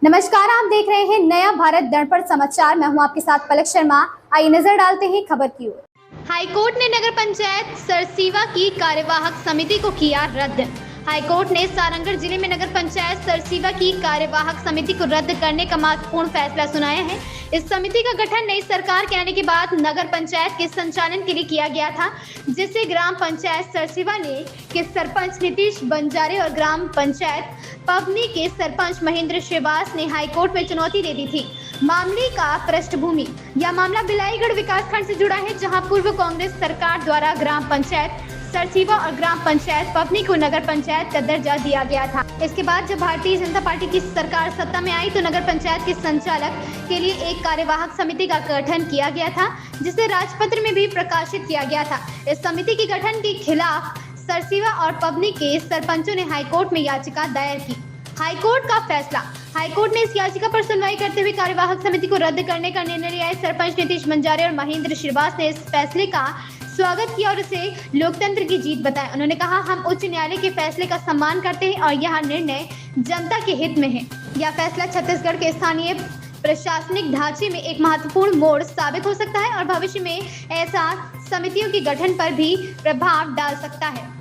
नमस्कार, आप देख रहे हैं नया भारत दर्पण समाचार। मैं हूं आपके साथ पलक शर्मा। आइए नजर डालते हैं खबर की ओर। हाईकोर्ट ने नगर पंचायत सरसीवा की कार्यवाहक समिति को किया रद्द। हाईकोर्ट ने सारंगढ़ जिले में नगर पंचायत सरसीवा की कार्यवाहक समिति को रद्द करने का महत्वपूर्ण फैसला सुनाया है। इस समिति का गठन नई सरकार के आने के बाद नगर पंचायत के संचालन के लिए किया गया था, जिसे ग्राम पंचायत सरसीवा के सरपंच नीतीश बंजारे और ग्राम पंचायत पवनी के सरपंच महेंद्र श्रीवास ने हाईकोर्ट में चुनौती दे दी थी। मामले का पृष्ठभूमि, यह मामला बिलाईगढ़ विकासखंड से जुड़ा है, जहां पूर्व कांग्रेस सरकार द्वारा ग्राम पंचायत सरसीवा और ग्राम पंचायत पवनी को नगर पंचायत का दर्जा दिया गया था। इसके बाद जब भारतीय जनता पार्टी की सरकार सत्ता में आई तो नगर पंचायत के संचालक के लिए एक कार्यवाहक समिति का गठन किया गया था, जिसे राजपत्र में भी प्रकाशित किया गया था। इस समिति के गठन के खिलाफ सरसीवा और पवनी के सरपंचों ने हाईकोर्ट में याचिका दायर की। हाईकोर्ट का फैसला। हाईकोर्ट ने इस याचिका पर सुनवाई करते हुए कार्यवाहक समिति को रद्द करने का निर्णय लिया है। सरपंच नीतीश बंजारे और महेंद्र श्रीवास ने इस फैसले का स्वागत किया और इसे लोकतंत्र की जीत बताया। उन्होंने कहा, हम उच्च न्यायालय के फैसले का सम्मान करते हैं और यह निर्णय जनता के हित में है। यह फैसला छत्तीसगढ़ के स्थानीय प्रशासनिक ढांचे में एक महत्वपूर्ण मोड़ साबित हो सकता है और भविष्य में ऐसा समितियों के गठन पर भी प्रभाव डाल सकता है।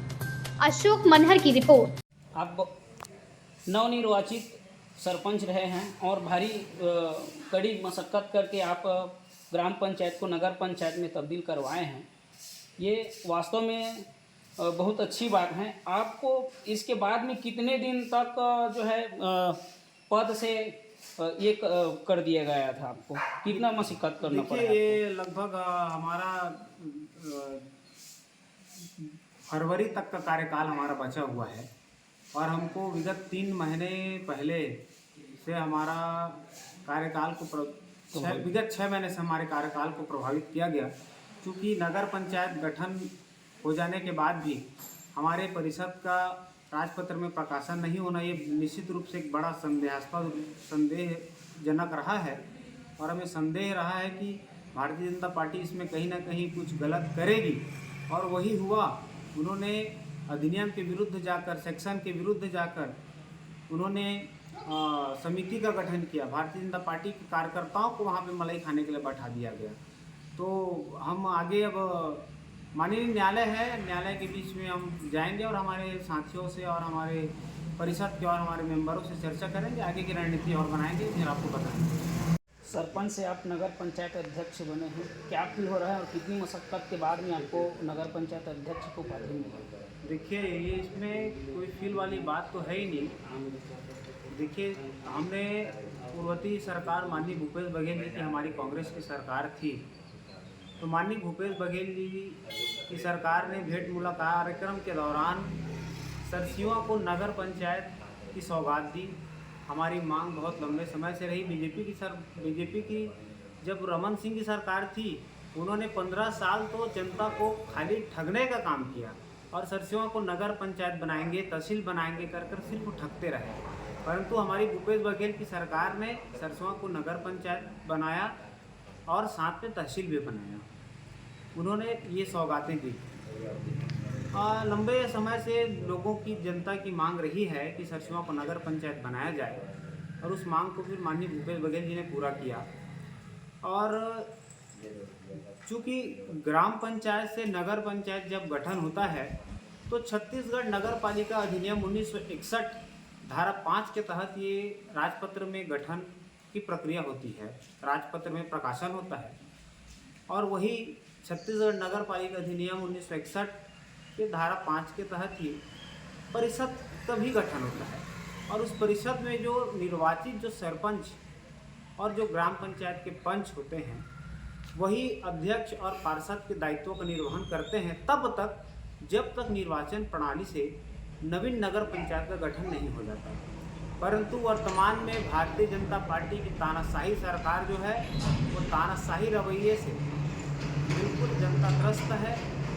अशोक मनहर की रिपोर्ट। आप नवनिर्वाचित सरपंच रहे हैं और भारी कड़ी मशक्क़त करके आप ग्राम पंचायत को नगर पंचायत में तब्दील करवाए हैं। ये वास्तव में बहुत अच्छी बात है। आपको इसके बाद में कितने दिन तक जो है पद से ये कर दिया गया था? आपको कितना मशक्क़त करना पड़ा? ये लगभग हमारा फरवरी तक का कार्यकाल हमारा बचा हुआ है और हमको विगत 3 महीने पहले से हमारा कार्यकाल को विगत 6 महीने से हमारे कार्यकाल को प्रभावित किया गया। क्योंकि नगर पंचायत गठन हो जाने के बाद भी हमारे परिषद का राजपत्र में प्रकाशन नहीं होना, ये निश्चित रूप से एक बड़ा संदेहजनक रहा है और हमें संदेह रहा है कि भारतीय जनता पार्टी इसमें कहीं ना कहीं कुछ गलत करेगी और वही हुआ। उन्होंने अधिनियम के विरुद्ध जाकर, सेक्शन के विरुद्ध जाकर उन्होंने समिति का गठन किया। भारतीय जनता पार्टी के कार्यकर्ताओं को वहाँ पे मलाई खाने के लिए बैठा दिया गया। तो हम आगे अब माननीय न्यायालय है, न्यायालय के बीच में हम जाएंगे और हमारे साथियों से और हमारे परिषद के और हमारे मेंबरों से चर्चा करेंगे, आगे की रणनीति और बनाएंगे, फिर आपको बताएंगे। सरपंच से आप नगर पंचायत अध्यक्ष बने हैं, क्या फील हो रहा है और कितनी मशक्क़त के बाद में आपको नगर पंचायत अध्यक्ष को पद मिला? देखिए, ये इसमें कोई फील वाली बात तो है ही नहीं। देखिए, हमने पूर्ववर्ती सरकार माननीय भूपेश बघेल जी की, हमारी कांग्रेस की सरकार थी, तो माननीय भूपेश बघेल जी की सरकार ने भेंट मुलाकात कार्यक्रम के दौरान सरसीवा को नगर पंचायत की सौगात दी। हमारी मांग बहुत लंबे समय से रही। बीजेपी की जब रमन सिंह की सरकार थी, उन्होंने 15 साल तो जनता को खाली ठगने का काम किया और सरसीवा को नगर पंचायत बनाएंगे, तहसील बनाएंगे कर सिर्फ ठगते रहे। परंतु हमारी भूपेश बघेल की सरकार ने सरसीवा को नगर पंचायत बनाया और साथ में तहसील भी बनाया। उन्होंने ये सौगातें दी। लंबे समय से लोगों की, जनता की मांग रही है कि सरसीवा को नगर पंचायत बनाया जाए और उस मांग को फिर माननीय भूपेश बघेल जी ने पूरा किया। और चूँकि ग्राम पंचायत से नगर पंचायत जब गठन होता है तो छत्तीसगढ़ नगर पालिका अधिनियम 1961 धारा 5 के तहत ये राजपत्र में गठन की प्रक्रिया होती है, राजपत्र में प्रकाशन होता है। और वही छत्तीसगढ़ नगर पालिका अधिनियम 1961 के धारा 5 के तहत ही परिषद का भी गठन होता है और उस परिषद में जो निर्वाचित जो सरपंच और जो ग्राम पंचायत के पंच होते हैं, वही अध्यक्ष और पार्षद के दायित्वों का निर्वहन करते हैं तब तक, जब तक निर्वाचन प्रणाली से नवीन नगर पंचायत का गठन नहीं हो जाता। परंतु वर्तमान में भारतीय जनता पार्टी की तानाशाही सरकार जो है, वो तानाशाही रवैये से बिल्कुल जनता त्रस्त है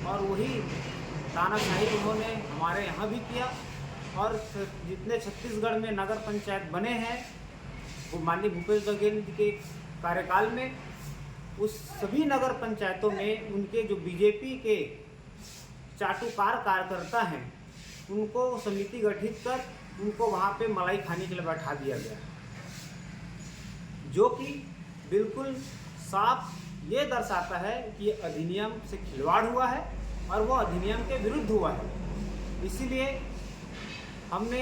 और वही तानाशाही उन्होंने हमारे यहाँ भी किया। और जितने छत्तीसगढ़ में नगर पंचायत बने हैं, वो माननीय भूपेश बघेल जी के कार्यकाल में उस सभी नगर पंचायतों में उनके जो बीजेपी के चाटुकार कार्यकर्ता हैं, उनको समिति गठित कर उनको वहाँ पे मलाई खाने के लिए बैठा दिया गया। जो कि बिल्कुल साफ ये दर्शाता है कि अधिनियम से खिलवाड़ हुआ है और वो अधिनियम के विरुद्ध हुआ है। इसीलिए हमने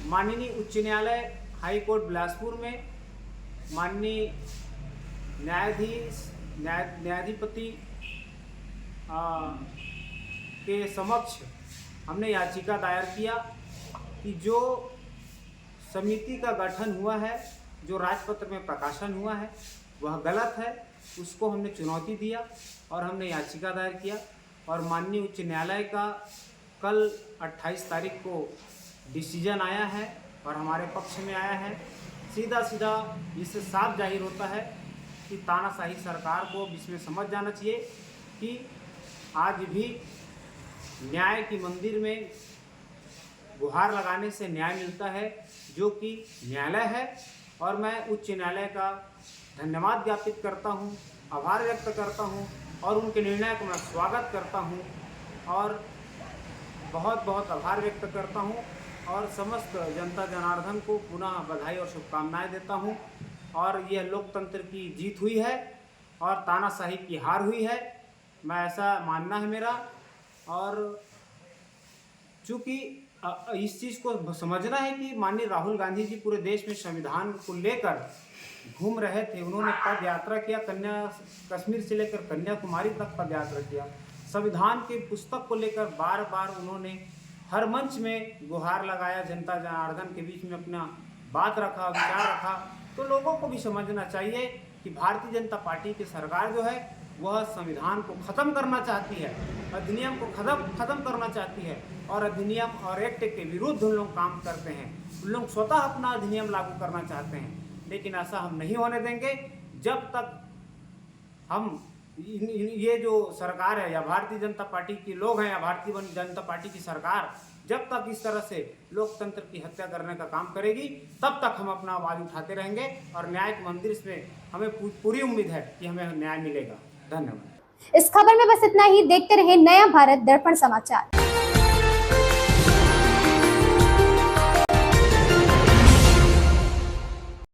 माननीय उच्च न्यायालय हाई कोर्ट बिलासपुर में माननीय न्यायाधिपति के समक्ष हमने याचिका दायर किया कि जो समिति का गठन हुआ है, जो राजपत्र में प्रकाशन हुआ है, वह गलत है। उसको हमने चुनौती दिया और हमने याचिका दायर किया और माननीय उच्च न्यायालय का कल 28 तारीख को डिसीजन आया है और हमारे पक्ष में आया है। सीधा सीधा इससे साफ जाहिर होता है कि तानाशाही सरकार को इसमें समझ जाना चाहिए कि आज भी न्याय की मंदिर में गुहार लगाने से न्याय मिलता है, जो कि न्यायालय है। और मैं उच्च न्यायालय का धन्यवाद ज्ञापित करता हूं, आभार व्यक्त करता हूं और उनके निर्णय को मैं स्वागत करता हूं और बहुत बहुत आभार व्यक्त करता हूं और समस्त जनता जनार्दन को पुनः बधाई और शुभकामनाएं देता हूं। और यह लोकतंत्र की जीत हुई है और तानाशाही की हार हुई है, मैं ऐसा मानना है मेरा। और चूँकि इस चीज़ को समझना है कि माननीय राहुल गांधी जी पूरे देश में संविधान को लेकर घूम रहे थे। उन्होंने पद यात्रा किया, कश्मीर से लेकर कन्याकुमारी तक पद यात्रा किया। संविधान के पुस्तक को लेकर बार बार उन्होंने हर मंच में गुहार लगाया, जनता जनार्दन के बीच में अपना बात रखा, विचार रखा। तो लोगों को भी समझना चाहिए कि भारतीय जनता पार्टी की सरकार जो है वह संविधान को ख़त्म करना चाहती है, अधिनियम को ख़त्म करना चाहती है और अधिनियम और एक्ट के विरुद्ध उन लोग काम करते हैं। उन लोग स्वतः अपना अधिनियम लागू करना चाहते हैं, लेकिन ऐसा हम नहीं होने देंगे जब तक हम ये जो सरकार है या भारतीय जनता पार्टी के लोग हैं या भारतीय जनता पार्टी की सरकार जब तक इस तरह से लोकतंत्र की हत्या करने का काम करेगी, तब तक हम अपना आवाज़ उठाते रहेंगे और न्याय के मंदिर में हमें पूरी उम्मीद है कि हमें न्याय मिलेगा। धन्यवाद। इस खबर में बस इतना ही। देखते रहे नया भारत दर्पण समाचार।